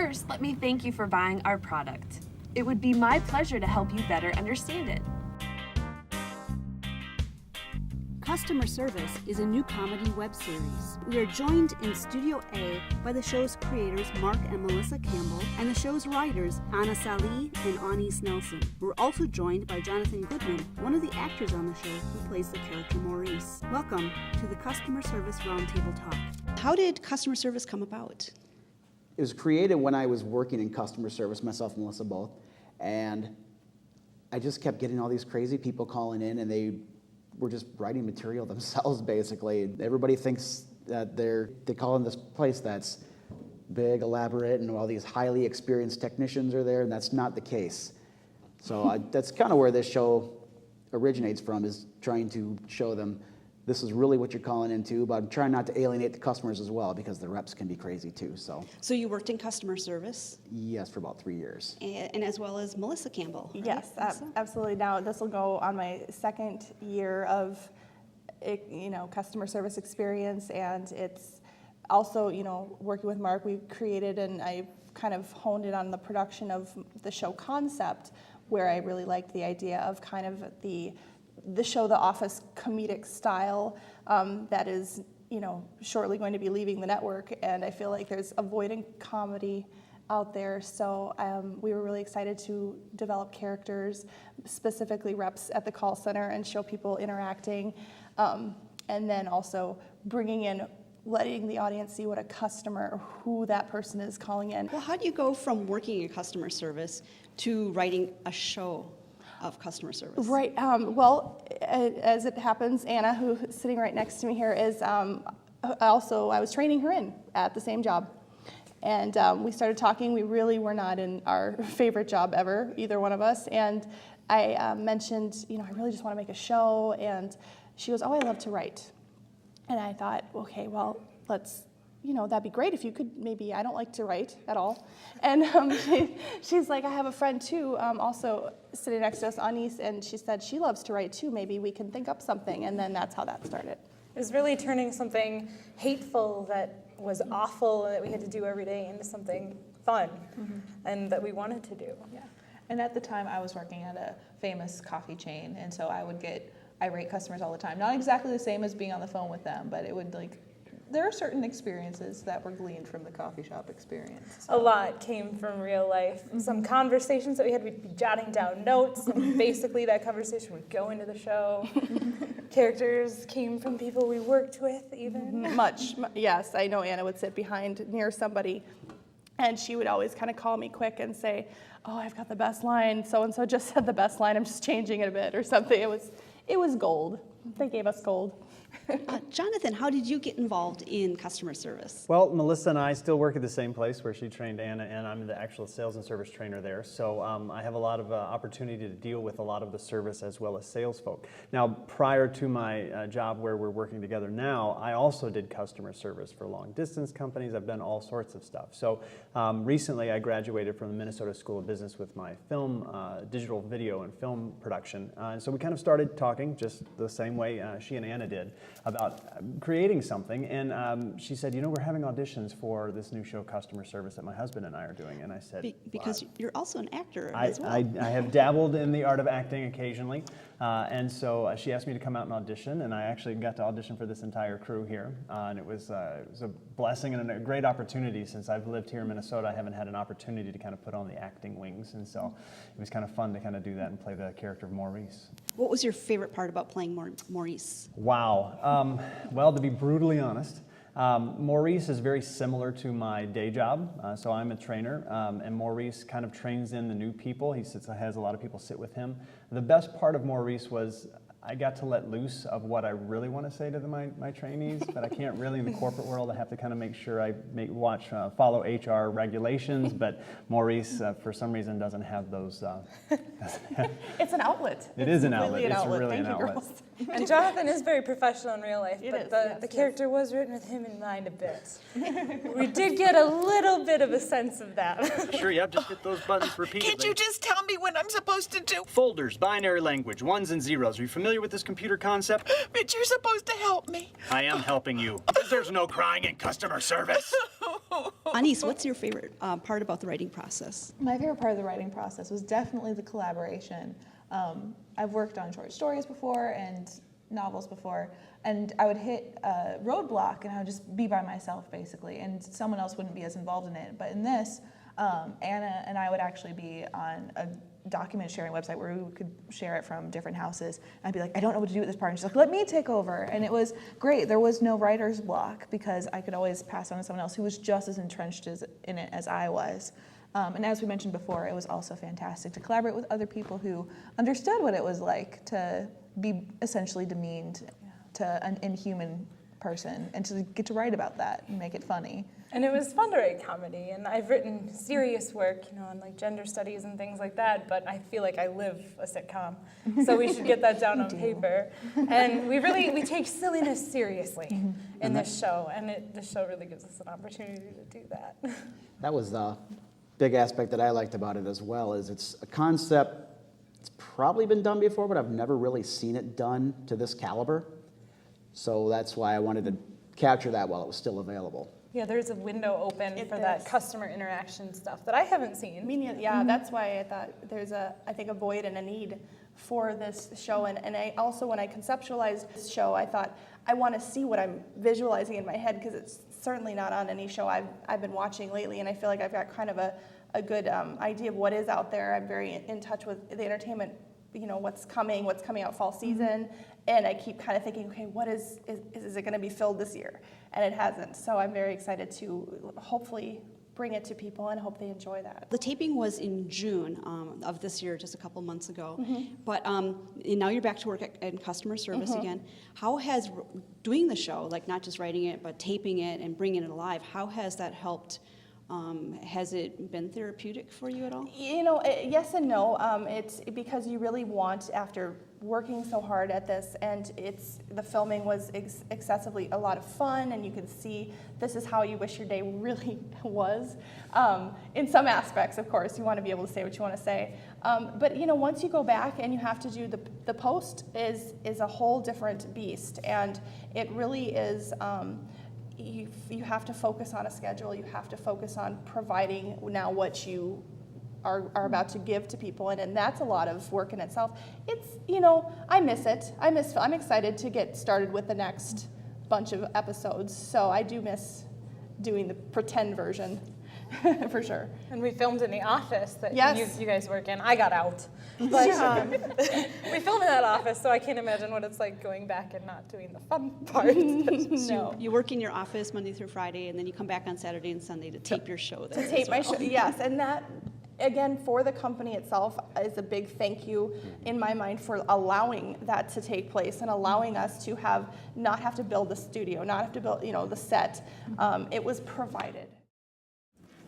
First, let me thank you for buying our product. It would be my pleasure to help you better understand it. Customer Service is a new comedy web series. We are joined in Studio A by the show's creators Mark and Melissa Campbell and the show's writers Anna Salih and Anis Nelson. We're also joined by Jonathan Goodman, one of the actors on the show who plays the character Maurice. Welcome to the Customer Service Roundtable Talk. How did customer service come about? It was created when I was working in customer service, myself and Melissa both, and I just kept getting all these crazy people calling in, and they were just writing material themselves, basically. Everybody thinks that they call in this place that's big, elaborate, and all these highly experienced technicians are there, and that's not the case. So that's kind of where this show originates from, is trying to show them this is really what you're calling into, but I'm trying not to alienate the customers as well, because the reps can be crazy too. So you worked in customer service? Yes, for about 3 years. And as well as Melissa Campbell, right? Yes, absolutely. Now this will go on my second year of, customer service experience, and it's also, working with Mark, we've created, and I kind of honed it on the production of the show concept, where I really liked the idea of kind of the show The Office comedic style that is, shortly going to be leaving the network, and I feel like there's avoiding comedy out there. So we were really excited to develop characters, specifically reps at the call center, and show people interacting, and then also letting the audience see what a customer, or who that person is calling in. Well, how do you go from working in customer service to writing a show of customer service? Right. Well, as it happens, Anna, who's sitting right next to me here, is I was training her in at the same job. And we started talking. We really were not in our favorite job ever, either one of us. And I mentioned, I really just want to make a show. And she goes, oh, I love to write. And I thought, okay, well, let's, that'd be great if you could maybe, I don't like to write at all. And she's like, I have a friend too, also sitting next to us, Anis, and she said she loves to write too. Maybe we can think up something. And then that's how that started. It was really turning something hateful that was awful that we had to do every day into something fun and that we wanted to do. Yeah. And at the time I was working at a famous coffee chain, and so I would get irate customers all the time. Not exactly the same as being on the phone with them, but it would there are certain experiences that were gleaned from the coffee shop experience. So. A lot came from real life. Some conversations that we had, we'd be jotting down notes, and basically that conversation would go into the show. Characters came from people we worked with, even. Yes, I know Anna would sit near somebody, and she would always kind of call me quick and say, oh, I've got the best line. So-and-so just said the best line. I'm just changing it a bit or something. It was gold. They gave us gold. Jonathan, how did you get involved in customer service? Well, Melissa and I still work at the same place where she trained Anna, and I'm the actual sales and service trainer there. So I have a lot of opportunity to deal with a lot of the service as well as sales folk. Now, prior to my job where we're working together now, I also did customer service for long distance companies. I've done all sorts of stuff. So recently I graduated from the Minnesota School of Business with my film, digital video and film production. And so we kind of started talking just the same way she and Anna did about creating something, and she said, we're having auditions for this new show, Customer Service, that my husband and I are doing. And I said, because you're also an actor as well. I have dabbled in the art of acting occasionally, and so she asked me to come out and audition, and I actually got to audition for this entire crew here, and it was a blessing and a great opportunity. Since I've lived here in Minnesota, I haven't had an opportunity to kind of put on the acting wings, and so it was kind of fun to kind of do that and play the character of Maurice. What was your favorite part about playing Maurice? Wow. Well, to be brutally honest, Maurice is very similar to my day job. So I'm a trainer, and Maurice kind of trains in the new people. He has a lot of people sit with him. The best part of Maurice was I got to let loose of what I really want to say to my trainees, but I can't really in the corporate world. I have to kind of make sure I follow HR regulations, but Maurice, for some reason, doesn't have those. It's an outlet. It is an outlet. It's really Thank an you, outlet. girls. And Jonathan is very professional in real life, but the yes. character was written with him in mind a bit. We did get a little bit of a sense of that. Sure, yep, just hit those buttons repeatedly. Can't you just tell me what I'm supposed to do? Folders, binary language, ones and zeros. Are you familiar with this computer concept? But you're supposed to help me. I am helping you. There's no crying in customer service. Anise, what's your favorite part about the writing process? My favorite part of the writing process was definitely the collaboration. I've worked on short stories before and novels before, and I would hit a roadblock and I would just be by myself basically, and someone else wouldn't be as involved in it. But in this, Anna and I would actually be on a document sharing website where we could share it from different houses. And I'd be like, I don't know what to do with this part. And she's like, let me take over. And it was great. There was no writer's block because I could always pass on to someone else who was just as entrenched in it as I was. And as we mentioned before, it was also fantastic to collaborate with other people who understood what it was like to be essentially demeaned to an inhuman person and to get to write about that and make it funny. And it was fun to write comedy, and I've written serious work, on like gender studies and things like that, but I feel like I live a sitcom, so we should get that down on paper. And we take silliness seriously in this show, and this show really gives us an opportunity to do that. That was the big aspect that I liked about it as well, is it's a concept, it's probably been done before, but I've never really seen it done to this caliber. So that's why I wanted to capture that while it was still available. Yeah, there's a window open for that customer interaction stuff that I haven't seen. Yeah, that's why I thought there's a void and a need for this show. And I also, when I conceptualized this show, I thought, I want to see what I'm visualizing in my head, because it's certainly not on any show I've been watching lately, and I feel like I've got kind of a good idea of what is out there. I'm very in touch with the entertainment, what's coming out fall season, and I keep kind of thinking, okay, what is it going to be filled this year? And it hasn't, so I'm very excited to hopefully bring it to people and hope they enjoy that. The taping was in June of this year, just a couple months ago. But and now you're back to work in customer service again. How has doing the show, like not just writing it, but taping it and bringing it alive, how has that helped? Has it been therapeutic for you at all? Yes and no. It's because you really want, after working so hard at this, and the filming was excessively a lot of fun, and you could see this is how you wish your day really was. In some aspects, of course, you want to be able to say what you want to say. But once you go back and you have to do the post is a whole different beast, and it really is. You have to focus on a schedule. You have to focus on providing now what you are about to give to people, and that's a lot of work in itself. It's, I miss it. I'm excited to get started with the next bunch of episodes, so I do miss doing the pretend version, for sure. And we filmed in the office that you guys work in. I got out. But we filmed in that office, so I can't imagine what it's like going back and not doing the fun parts. So you work in your office Monday through Friday, and then you come back on Saturday and Sunday to tape your show there. To tape my show, yes. And that, again, for the company itself, is a big thank you in my mind for allowing that to take place and allowing us to not have to build the studio, not have to build, the set. It was provided.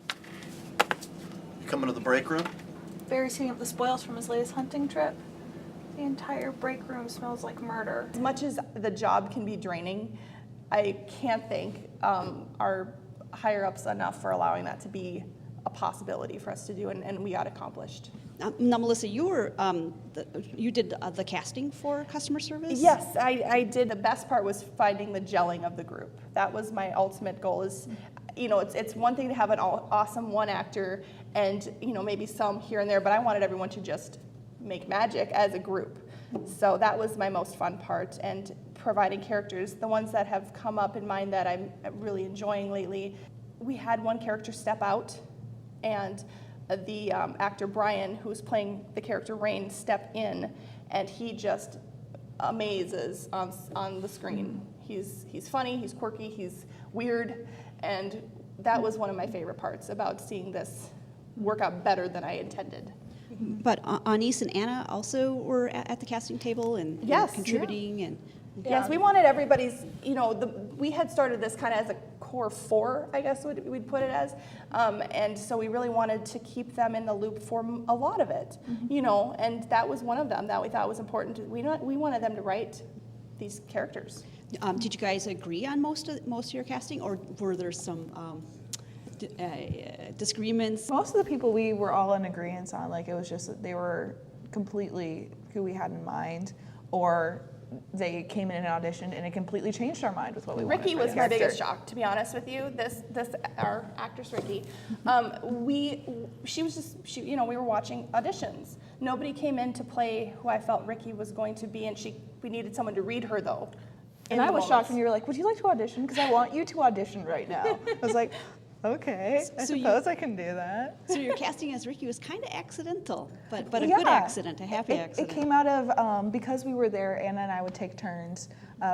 You coming to the break room? Barry's hitting up the spoils from his latest hunting trip. The entire break room smells like murder. As much as the job can be draining, I can't thank our higher-ups enough for allowing that to be a possibility for us to do, and we got accomplished. Now, Melissa, you did the casting for customer service? Yes, I did. The best part was finding the gelling of the group. That was my ultimate goal. It's one thing to have an awesome one actor and maybe some here and there, but I wanted everyone to just make magic as a group. So that was my most fun part, and providing characters, the ones that have come up in mind that I'm really enjoying lately. We had one character step out, and the actor Brian, who's playing the character Rain, step in, and he just amazes on the screen. He's funny, he's quirky, he's weird, and that was one of my favorite parts about seeing this work out better than I intended. But Anise and Anna also were at the casting table and contributing. Yeah. Yes, we wanted everybody's, we had started this kind of as a core 4, I guess we'd put it as, and so we really wanted to keep them in the loop for a lot of it, and that was one of them that we thought was important. We wanted them to write these characters. Did you guys agree on most of your casting, or were there some disagreements? Most of the people we were all in agreement on, it was just that they were completely who we had in mind, or they came in and auditioned, and it completely changed our mind with what we wanted. Ricky for was the my character. biggest shock, to be honest with you. Our actress Ricky, we were watching auditions. Nobody came in to play who I felt Ricky was going to be, and we needed someone to read her though. And I was shocked when you were like, "Would you like to audition? Because I want you to audition right now." I was like, "Okay, I suppose I can do that." So your casting as Ricky was kind of accidental, but a Yeah. good accident, a happy accident. It came out of, because we were there, Anna and I would take turns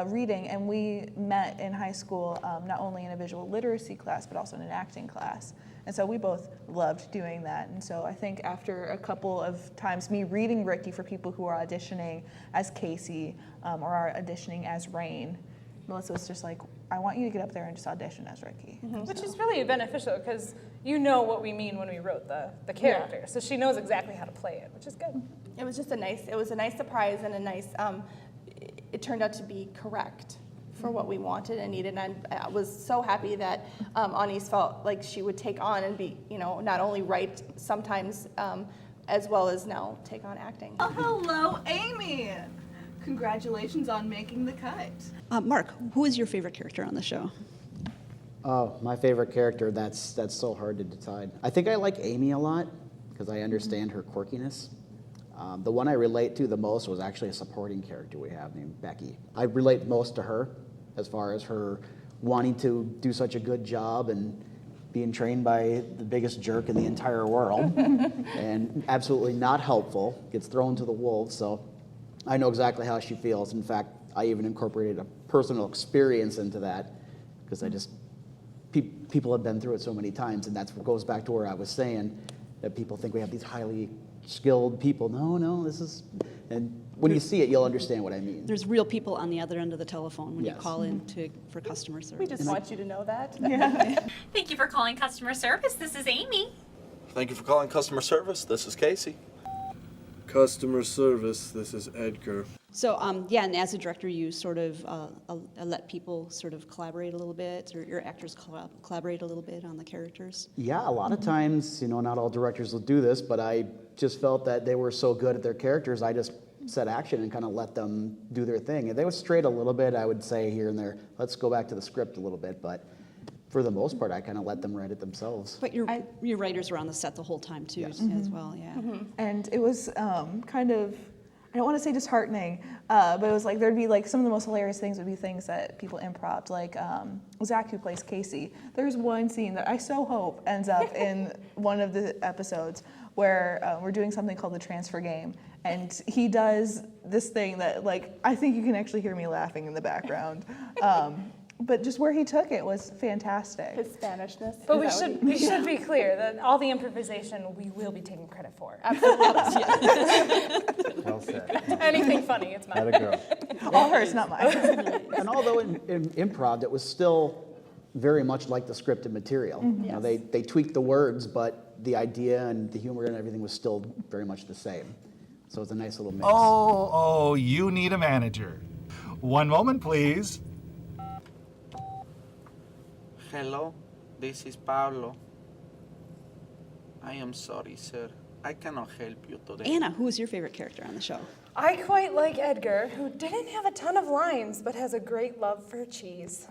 reading, and we met in high school, not only in a visual literacy class, but also in an acting class. And so we both loved doing that. And so I think after a couple of times, me reading Ricky for people who are auditioning as Casey or are auditioning as Rain, Melissa was just like, I want you to get up there and just audition as Ricky. Which is really beneficial because you know what we mean when we wrote the character. So she knows exactly how to play it, which is good. It was just a nice surprise and a nice, it turned out to be correct for what we wanted and needed. And I was so happy that Anis felt like she would take on and be, not only write sometimes as well as now take on acting. Oh, hello, Amy. Congratulations on making the cut. Mark, who is your favorite character on the show? Oh, my favorite character, that's so hard to decide. I think I like Amy a lot because I understand her quirkiness. The one I relate to the most was actually a supporting character we have named Becky. I relate most to her as far as her wanting to do such a good job and being trained by the biggest jerk in the entire world and absolutely not helpful, gets thrown to the wolves. So I know exactly how she feels. In fact, I even incorporated a personal experience into that because people have been through it so many times, and that's what goes back to where I was saying that people think we have these highly skilled people. No, this is, and when you see it, you'll understand what I mean. There's real people on the other end of the telephone when you Yes. call in for customer service. We just want you to know that. Thank you for calling customer service. This is Amy. Thank you for calling customer service. This is Casey. Customer service, this is Edgar. So, and as a director, you sort of let people sort of collaborate a little bit, or your actors collaborate a little bit on the characters? Yeah, a lot of times, not all directors will do this, but I just felt that they were so good at their characters, I just set action and kind of let them do their thing. If they would strayed a little bit, I would say here and there, let's go back to the script a little bit, but for the most part, I kind of let them write it themselves. But your writers were on the set the whole time too, Yes. as well, yeah. And it was kind of, I don't want to say disheartening, but it was like there'd be like some of the most hilarious things would be things that people improv, like Zach, who plays Casey. There's one scene that I so hope ends up in one of the episodes where we're doing something called the transfer game, and he does this thing that, like, I think you can actually hear me laughing in the background. But just where he took it was fantastic. His Spanishness. But we should be clear that all the improvisation we will be taking credit for. Well said. Anything funny, it's mine. That a girl. All hers, not mine. And although in improv, it was still very much like the scripted material. They tweaked the words, but the idea and the humor and everything was still very much the same. So it's a nice little mix. Oh, you need a manager. One moment, please. Hello, this is Pablo. I am sorry, sir. I cannot help you today. Anna, who was your favorite character on the show? I quite like Edgar, who didn't have a ton of lines, but has a great love for cheese,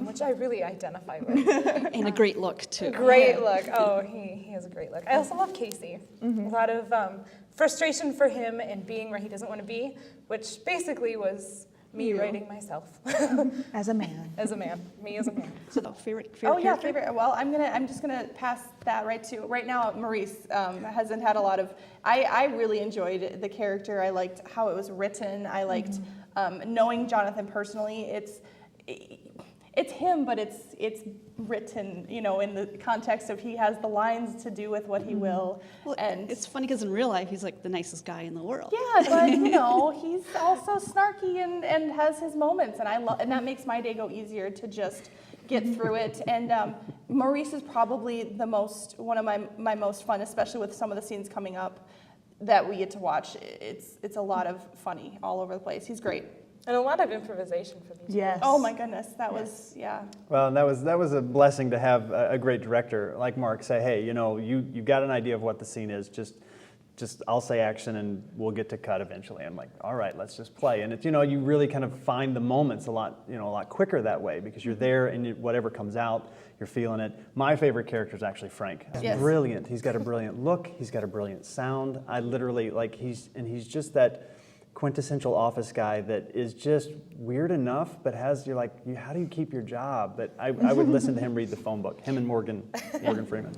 which I really identify with. And a great look, too. Great look. Oh, he has a great look. I also love Casey. A lot of frustration for him and being where he doesn't want to be, which basically was me writing myself. As a man. As a man. Me as a man. So the favorite Oh yeah, character? favorite. Well, I'm just gonna pass that right now. Maurice hasn't had a lot of. I really enjoyed the character. I liked how it was written. I liked knowing Jonathan personally. It's him, but it's written, in the context of he has the lines to do with what he will. Well, and it's funny because in real life, he's like the nicest guy in the world. yeah, but he's also snarky and has his moments, and that makes my day go easier to just get through it. And Maurice is probably one of my most fun, especially with some of the scenes coming up that we get to watch. It's a lot of funny all over the place. He's great. And a lot of improvisation for these. Yes. Oh my goodness, that was, yeah. Well, and that was a blessing to have a great director like Mark say, hey, you got an idea of what the scene is, just just I'll say action and we'll get to cut eventually. I'm like, all right, let's just play. And it's, you know, you really kind of find the moments a lot quicker that way because you're there and whatever comes out, you're feeling it. My favorite character is actually Frank. He's brilliant. He's got a brilliant look. He's got a brilliant sound. I literally he's just that quintessential office guy that is just weird enough, but you're like, how do you keep your job? But I would listen to him read the phone book. Him and Morgan Freeman.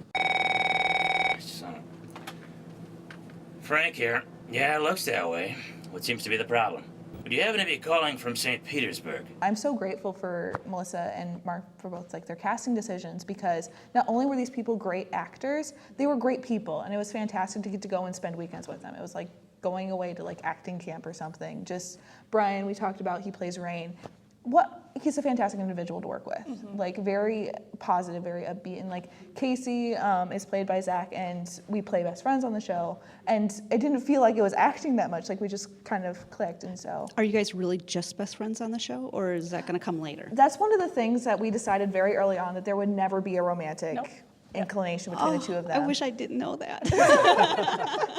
Frank here. Yeah, it looks that way. What seems to be the problem? Do you happen to be calling from St. Petersburg? I'm so grateful for Melissa and Mark for both their casting decisions because not only were these people great actors, they were great people, and it was fantastic to get to go and spend weekends with them. It was like going away to acting camp or something. Just Brian, we talked about, he plays Rain. He's a fantastic individual to work with. Very positive, very upbeat. And Casey is played by Zach, and we play best friends on the show. And it didn't feel like it was acting that much. We just kind of clicked, and so. Are you guys really just best friends on the show, or is that going to come later? That's one of the things that we decided very early on, that there would never be a romantic inclination between the two of them. I wish I didn't know that.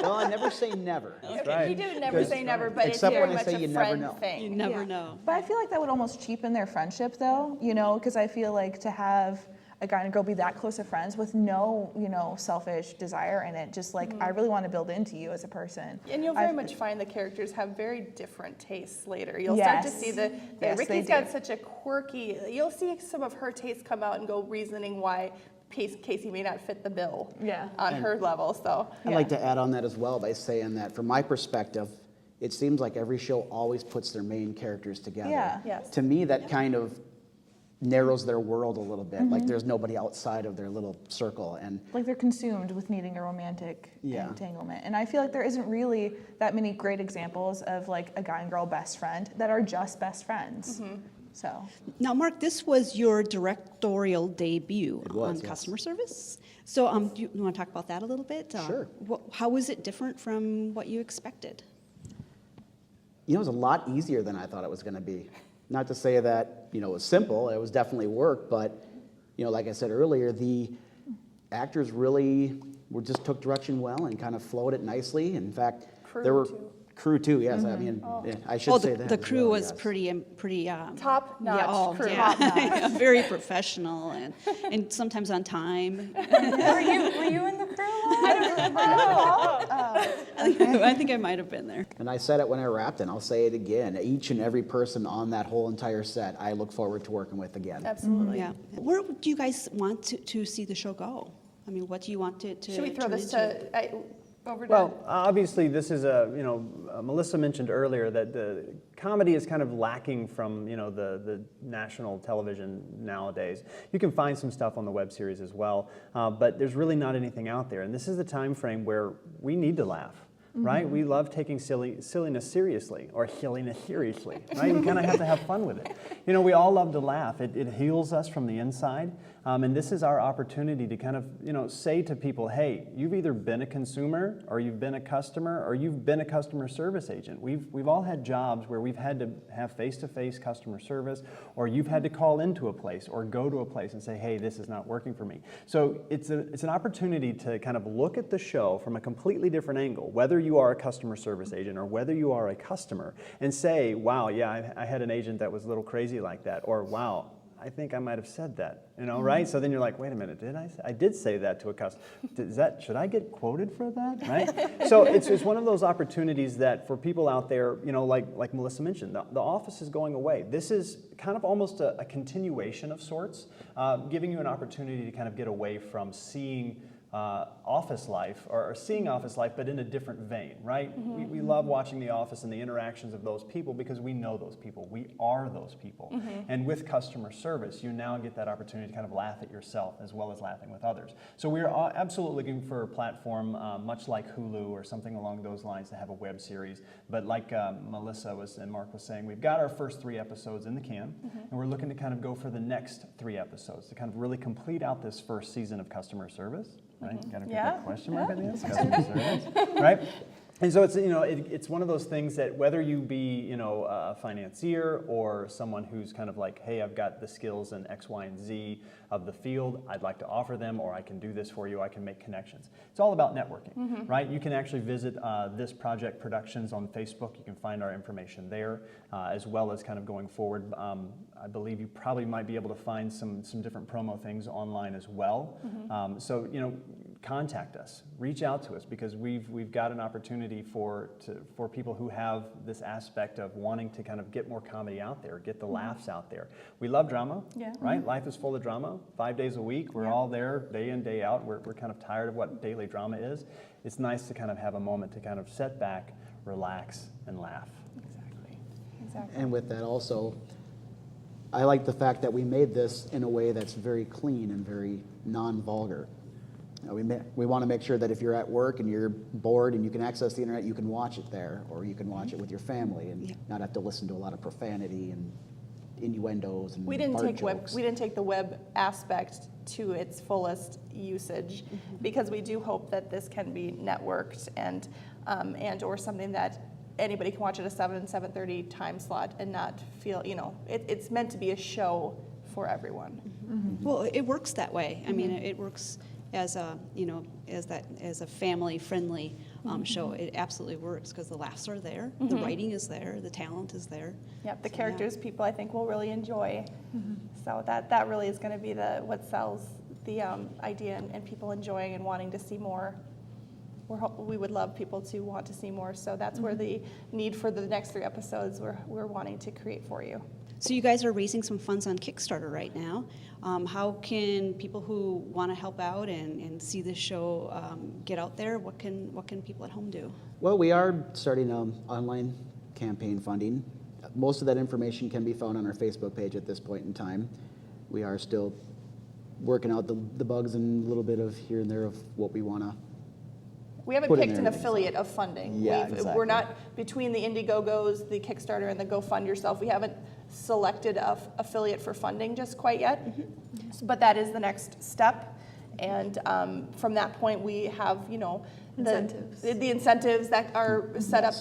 Well, I never say never. Okay, you do never say never, but it's very much a friend thing. You never know. But I feel like that would almost cheapen their friendship, though, because I feel like to have a guy and a girl be that close of friends with no, selfish desire in it, just I really want to build into you as a person. And you'll very much find the characters have very different tastes later. You'll start to see that Ricky's got such a quirky, you'll see some of her tastes come out and go reasoning why Casey may not fit the bill on her level. So I'd like to add on that as well by saying that from my perspective, it seems like every show always puts their main characters together. Yeah. Yes. To me, that kind of narrows their world a little bit. Like there's nobody outside of their little circle. And they're consumed with needing a romantic entanglement. And I feel like there isn't really that many great examples of a guy and girl best friend that are just best friends. So now, Mark, this was your directorial debut on customer service. So do you want to talk about that a little bit? Sure. How was it different from what you expected? It was a lot easier than I thought it was going to be. Not to say that, it was simple. It was definitely work. But, like I said earlier, the actors really just took direction well and kind of flowed it nicely. In fact, there were... Crew too, yes. I mean, I should say that. The crew was pretty top-notch crew. Yeah, very professional and sometimes on time. Were you in the crew? I don't remember. I think I might have been there. And I said it when I wrapped, and I'll say it again. Each and every person on that whole entire set, I look forward to working with again. Absolutely. Yeah. Where do you guys want to see the show go? I mean, what do you want to Should we throw turn this into? Over well, obviously, this is Melissa mentioned earlier that the comedy is kind of lacking from, the national television nowadays. You can find some stuff on the web series as well, but there's really not anything out there. And this is the time frame where we need to laugh. Right? We love taking silliness seriously, or silliness seriously, right? We kind of have to have fun with it. We all love to laugh. It heals us from the inside, and this is our opportunity to kind of, say to people, hey, you've either been a consumer, or you've been a customer, or you've been a customer service agent. We've all had jobs where we've had to have face-to-face customer service, or you've had to call into a place, or go to a place and say, hey, this is not working for me. So it's an opportunity to kind of look at the show from a completely different angle, whether you are a customer service agent or whether you are a customer, and say, wow, yeah, I had an agent that was a little crazy like that, or wow, I think I might have said that, right? So then you're like, wait a minute, I did say that to a customer. Should I get quoted for that, right? So it's one of those opportunities that for people out there, like Melissa mentioned, the office is going away. This is kind of almost a continuation of sorts, giving you an opportunity to kind of get away from seeing office life, or seeing office life, but in a different vein, right? We love watching The Office and the interactions of those people because we know those people. We are those people. And with customer service, you now get that opportunity to kind of laugh at yourself as well as laughing with others. So we're absolutely looking for a platform much like Hulu or something along those lines to have a web series. But like Melissa and Mark was saying, we've got our first 3 episodes in the can, and we're looking to kind of go for the next 3 episodes to kind of really complete out this first season of customer service. Right? Got to get that question mark at the end. Customer service, right? And so it's, it's one of those things that whether you be, a financier or someone who's kind of like, hey, I've got the skills in X, Y, and Z of the field, I'd like to offer them, or I can do this for you, I can make connections. It's all about networking, right? You can actually visit This Project Productions on Facebook. You can find our information there, as well as kind of going forward. I believe you probably might be able to find some different promo things online as well. So, contact us, reach out to us, because we've got an opportunity for people who have this aspect of wanting to kind of get more comedy out there, get the laughs out there. We love drama, right? Life is full of drama. 5 days a week, we're all there, day in, day out. We're kind of tired of what daily drama is. It's nice to kind of have a moment to kind of sit back, relax, and laugh. Exactly. And with that also, I like the fact that we made this in a way that's very clean and very non-vulgar. We want to make sure that if you're at work and you're bored and you can access the internet, you can watch it there, or you can watch it with your family and not have to listen to a lot of profanity and innuendos and We didn't jokes. we didn't take the web aspect to its fullest usage, because we do hope that this can be networked and or something that anybody can watch at a 7:30 time slot and not feel, it's meant to be a show for everyone. Well, it works that way. I mean, it works as a, as a family-friendly show. It absolutely works because the laughs are there, the writing is there, the talent is there. Yep, the characters people I think will really enjoy. So that really is going to be what sells the idea and people enjoying and wanting to see more. We would love people to want to see more, so that's where the need for the next 3 episodes we're wanting to create for you. So you guys are raising some funds on Kickstarter right now. How can people who want to help out and see this show get out there? What can people at home do? Well, we are starting online campaign funding. Most of that information can be found on our Facebook page at this point in time. We are still working out the bugs and a little bit of here and there of what we want to. We haven't picked an affiliate of funding. Yeah, exactly. We're not, between the Indiegogos, the Kickstarter, and the Go Fund Yourself, we haven't selected an affiliate for funding just quite yet. But that is the next step. And from that point, we have, the incentives that are set up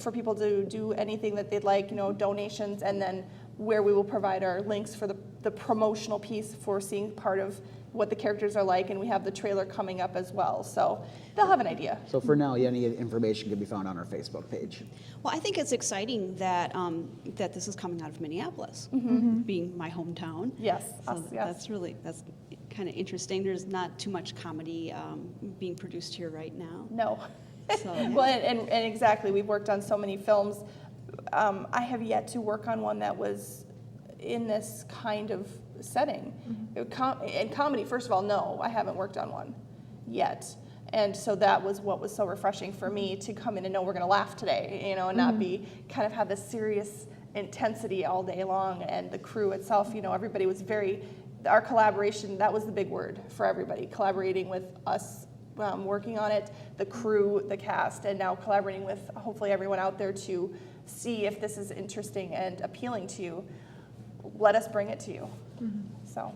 for people to do anything that they'd like, donations, and then where we will provide our links for the promotional piece for seeing part of what the characters are like, and we have the trailer coming up as well. So they'll have an idea. So for now, any information can be found on our Facebook page. Well, I think it's exciting that that this is coming out of Minneapolis, being my hometown. Yes, so that's kind of interesting. There's not too much comedy being produced here right now. No. So, Well, and exactly, we've worked on so many films. I have yet to work on one that was in this kind of setting. And comedy, first of all, no, I haven't worked on one yet. And so that was what was so refreshing for me, to come in and know we're going to laugh today, and not be kind of have this serious intensity all day long. And the crew itself, everybody was our collaboration, that was the big word for everybody, collaborating with us, working on it, the crew, the cast, and now collaborating with hopefully everyone out there to see if this is interesting and appealing to you. Let us bring it to you. So.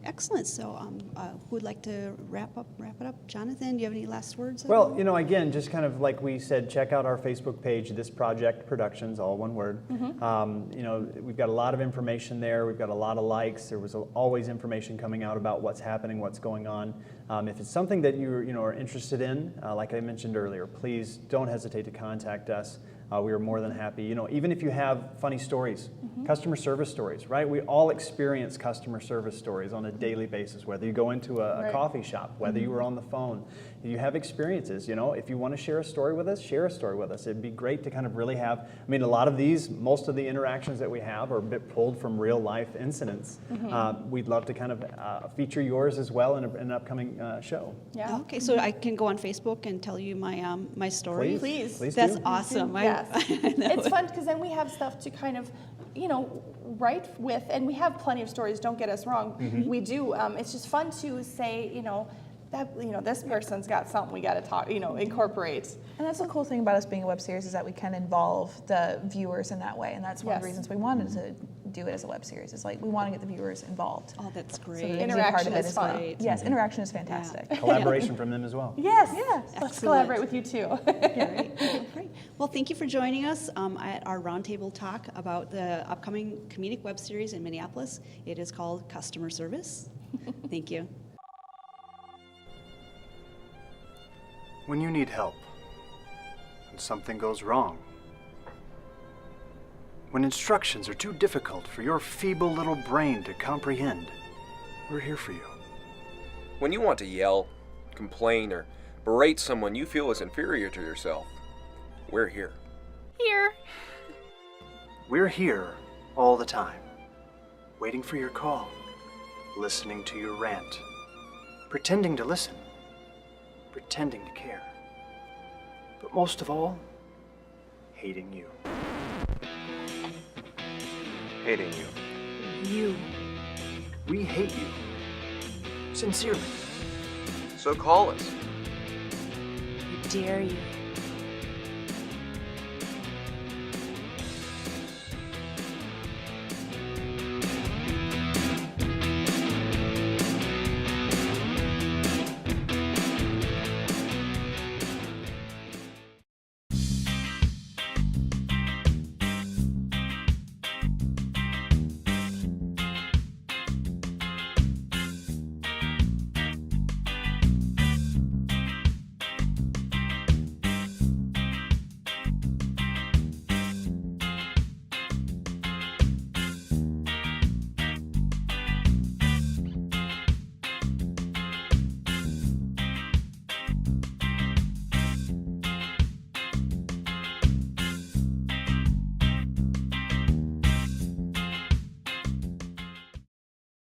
Excellent. So who would like to wrap it up? Jonathan, do you have any last words? Well, again, just kind of like we said, check out our Facebook page, This Project Productions, all one word. We've got a lot of information there. We've got a lot of likes. There was always information coming out about what's happening, what's going on. If it's something that you are interested in, like I mentioned earlier, please don't hesitate to contact us. We are more than happy. Even if you have funny stories, customer service stories, right? We all experience customer service stories on a daily basis, whether you go into a coffee shop, whether you were on the phone. You have experiences, if you want to share a story with us, share a story with us. It'd be great to kind of really have, a lot of most of the interactions that we have are a bit pulled from real life incidents. We'd love to kind of feature yours as well in an upcoming show. Yeah. Okay, so I can go on Facebook and tell you my story? Please. That's do. awesome. Yes. It's fun because then we have stuff to kind of, write with, and we have plenty of stories, don't get us wrong. We do. It's just fun to say, that this person's got something we got to talk, incorporate. And that's the cool thing about us being a web series, is that we can involve the viewers in that way, and that's one of the reasons we wanted to do it as a web series. It's like we want to get the viewers involved. Oh, that's So great. that they can be a Interaction part of it is as well. fun. Yes, interaction is fantastic. Collaboration from them as well. Yes. Let's Excellent. collaborate with you too. Great. Well, thank you for joining us at our roundtable talk about the upcoming comedic web series in Minneapolis. It is called Customer Service. Thank you. When you need help, when something goes wrong, when instructions are too difficult for your feeble little brain to comprehend, we're here for you. When you want to yell, complain, or berate someone you feel is inferior to yourself, we're here. Here. We're here all the time, waiting for your call, listening to your rant, pretending to listen, pretending to care, but most of all, hating you. Hating you. You. We hate you. Sincerely. So call us. I dare you.